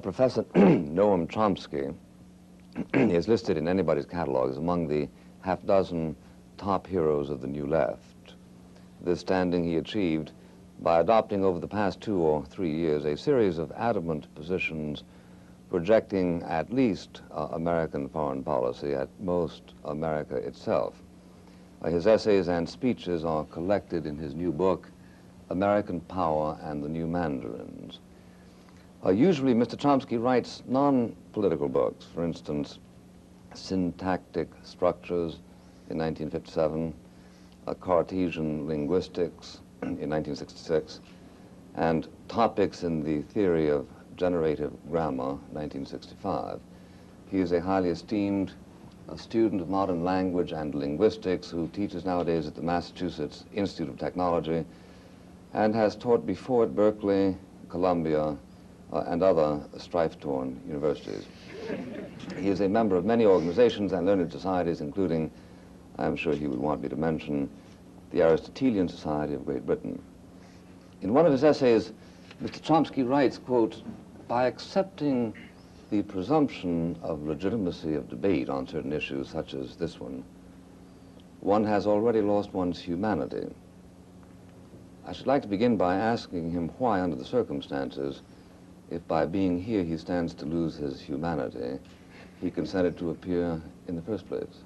Professor Noam Chomsky is listed in anybody's catalog as among the half-dozen top heroes of the New Left. This standing he achieved by adopting over the past 2 or 3 years a series of adamant positions projecting at least American foreign policy, at most America itself. His essays and speeches are collected in his new book, American Power and the New Mandarins. Usually, Mr. Chomsky writes non-political books, for instance, Syntactic Structures in 1957, Cartesian Linguistics in 1966, and Topics in the Theory of Generative Grammar, 1965. He is a highly esteemed student of modern language and linguistics who teaches nowadays at the Massachusetts Institute of Technology and has taught before at Berkeley, Columbia, and other strife-torn universities. He is a member of many organizations and learned societies, including, I'm sure he would want me to mention, the Aristotelian Society of Great Britain. In one of his essays, Mr. Chomsky writes, quote, "By accepting the presumption of legitimacy of debate on certain issues such as this one has already lost one's humanity." I should like to begin by asking him why, under the circumstances, if by being here he stands to lose his humanity, he consented to appear in the first place.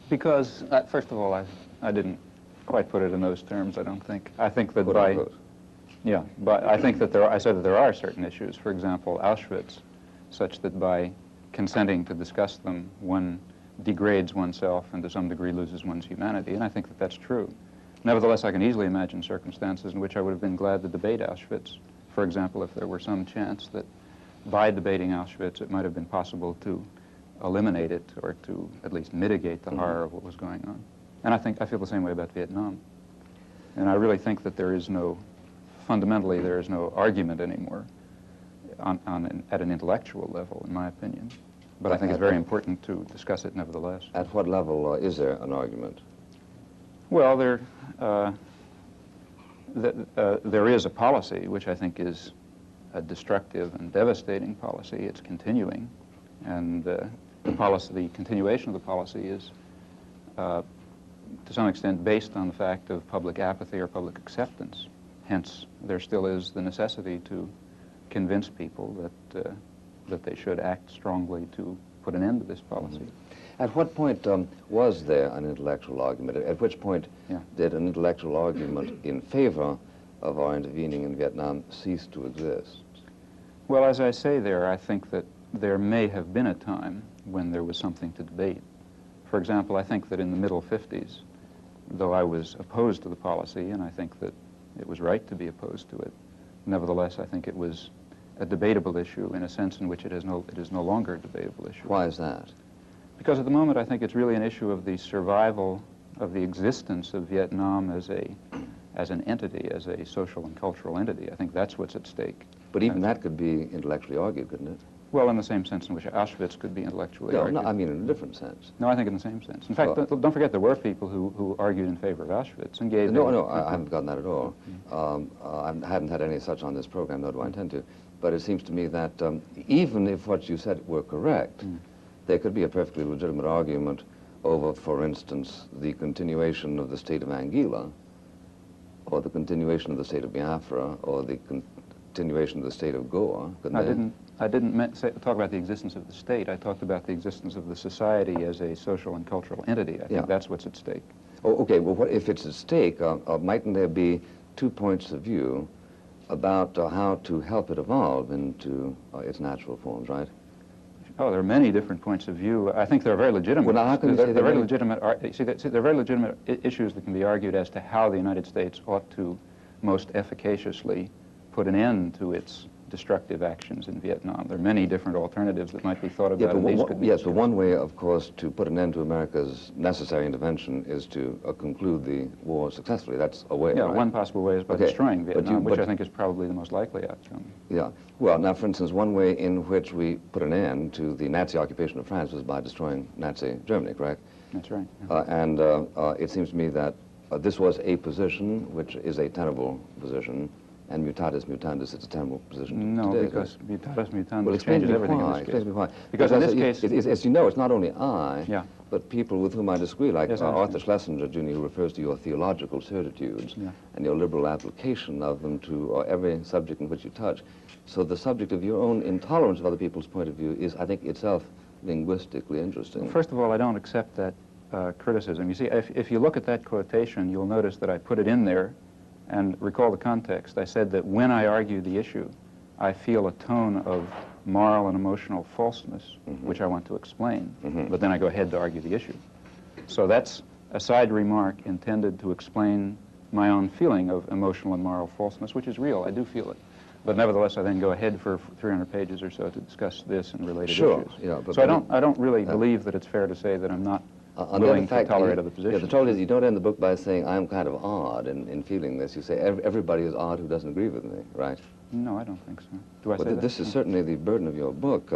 Because, first of all, I didn't quite put it in those terms, I don't think. I think that but I think that I said that there are certain issues, for example, Auschwitz, such that by consenting to discuss them, one degrades oneself and to some degree loses one's humanity, and I think that that's true. Nevertheless, I can easily imagine circumstances in which I would have been glad to debate Auschwitz. For example, if there were some chance that by debating Auschwitz it might have been possible to eliminate it or to at least mitigate the horror of what was going on. And I feel the same way about Vietnam. And I really think that fundamentally there is no argument anymore at an intellectual level, in my opinion. But I think it's very important to discuss it nevertheless. At what level is there an argument? Well, there is a policy which I think is a destructive and devastating policy. It's continuing, and the continuation of the policy is to some extent based on the fact of public apathy or public acceptance. Hence, there still is the necessity to convince people that they should act strongly to put an end to this policy. At what point was there an intellectual argument? At which point did an intellectual argument in favor of our intervening in Vietnam cease to exist? Well, as I say there, I think that there may have been a time when there was something to debate. For example, I think that in the middle 50s, though I was opposed to the policy, and I think that it was right to be opposed to it, nevertheless, I think it was a debatable issue in a sense in which it is no longer a debatable issue. Why is that? Because at the moment, I think it's really an issue of the survival of the existence of Vietnam as an entity, as a social and cultural entity. I think that's what's at stake. But even that could be intellectually argued, couldn't it? Well, in the same sense in which Auschwitz could be intellectually argued. No, I mean in a different sense. No, I think in the same sense. In fact, don't forget there were people who argued in favor of Auschwitz and gave... No, I haven't gotten that at all. I hadn't had any such on this program, nor do I intend to. But it seems to me that even if what you said were correct, there could be a perfectly legitimate argument over, for instance, the continuation of the state of Anguilla, or the continuation of the state of Biafra, or the continuation of the state of Goa. I didn't talk about the existence of the state. I talked about the existence of the society as a social and cultural entity. I think that's what's at stake. Oh, okay. Well, if it's at stake, mightn't there be 2 points of view about how to help it evolve into its natural forms, right? Oh, there are many different points of view. I think they're very legitimate. Well, now, how can you say they're very legitimate? They're very legitimate issues that can be argued as to how the United States ought to most efficaciously put an end to its destructive actions in Vietnam. There are many different alternatives that might be thought about. Yes, but one way, of course, to put an end to America's necessary intervention is to conclude the war successfully. That's a way, Yeah, right? one possible way is by destroying Vietnam, which I think is probably the most likely outcome. Yeah. Well, now, for instance, one way in which we put an end to the Nazi occupation of France was by destroying Nazi Germany, correct? That's right. It seems to me that this was a position which is a tenable position, and mutatis mutandis, it's a terrible position No, today. because mutatis mutandis Well, changes everything in this case. Explain to me why. Because in this case... As you know, it's not only I, Yeah. but people with whom I disagree, like Yes, Arthur Schlesinger, Jr., who refers to your theological certitudes and your liberal application of them to every subject in which you touch. So the subject of your own intolerance of other people's point of view is, I think, itself linguistically interesting. Well, first of all, I don't accept that criticism. You see, if you look at that quotation, you'll notice that I put it in there, and recall the context. I said that when I argue the issue, I feel a tone of moral and emotional falseness, which I want to explain, but then I go ahead to argue the issue. So that's a side remark intended to explain my own feeling of emotional and moral falseness, which is real. I do feel it. But nevertheless, I then go ahead for 300 pages or so to discuss this and related issues. Yeah, so I don't really believe that it's fair to say that I'm not willing to tolerate other positions. Yeah, the trouble is you don't end the book by saying, I'm kind of odd in feeling this. You say, everybody is odd who doesn't agree with me, right? No, I don't think so. Do I say that? This is certainly the burden of your book.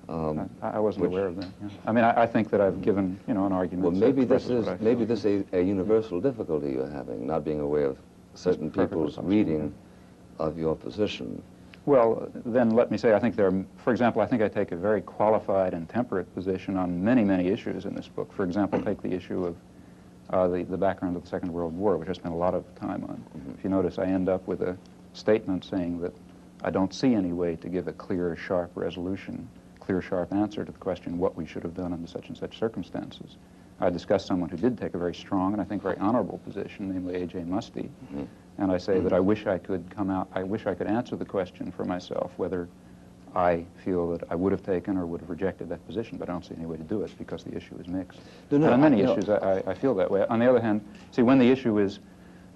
I wasn't aware of that. Yeah. I mean, I think that I've given, an argument. Well, maybe this is a universal difficulty you're having, not being aware of certain people's reading of your position. Well, then let me say, I think for example, I think I take a very qualified and temperate position on many, many issues in this book. For example, take the issue of the background of the Second World War, which I spent a lot of time on. If you notice, I end up with a statement saying that I don't see any way to give a clear, sharp resolution, clear, sharp answer to the question what we should have done under such and such circumstances. I discussed someone who did take a very strong and I think very honorable position, namely A.J. Muste. And I say that I wish I could answer the question for myself whether I feel that I would have taken or would have rejected that position, but I don't see any way to do it because the issue is mixed. No, on many issues, I feel that way. On the other hand, see, when the issue is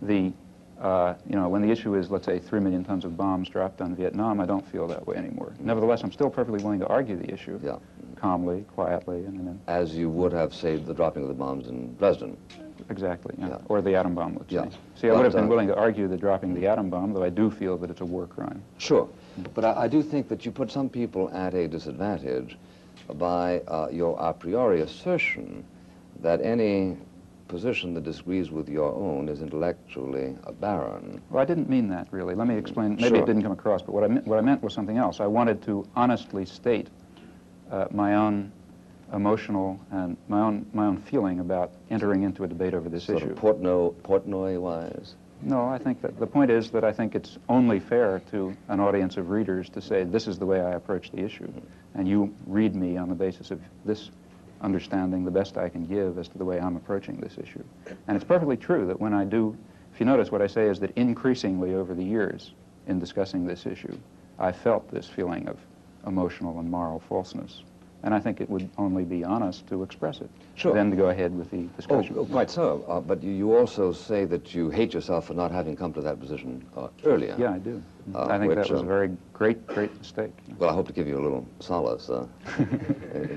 when the issue is, let's say, 3 million tons of bombs dropped on Vietnam, I don't feel that way anymore. Nevertheless, I'm still perfectly willing to argue the issue calmly, quietly, and as you would have saved the dropping of the bombs in Dresden. Exactly, or the atom bomb, let's say. See, I would have been willing to argue that dropping the atom bomb, though I do feel that it's a war crime. Sure, but I do think that you put some people at a disadvantage by your a priori assertion that any position that disagrees with your own is intellectually barren. Well, I didn't mean that, really. Let me explain. Maybe it didn't come across, but what I meant was something else. I wanted to honestly state my own emotional and my own feeling about entering into a debate over this issue. Sort of Portnoy-wise? No, I think that the point is that I think it's only fair to an audience of readers to say this is the way I approach the issue, and you read me on the basis of this understanding the best I can give as to the way I'm approaching this issue. And it's perfectly true that when I do, if you notice what I say is that increasingly over the years in discussing this issue, I felt this feeling of emotional and moral falseness. And I think it would only be honest to express it. Sure. Then to go ahead with the discussion. Oh, quite so. But you also say that you hate yourself for not having come to that position earlier. Yeah, I do. I think that was a very great mistake. Well, I hope to give you a little solace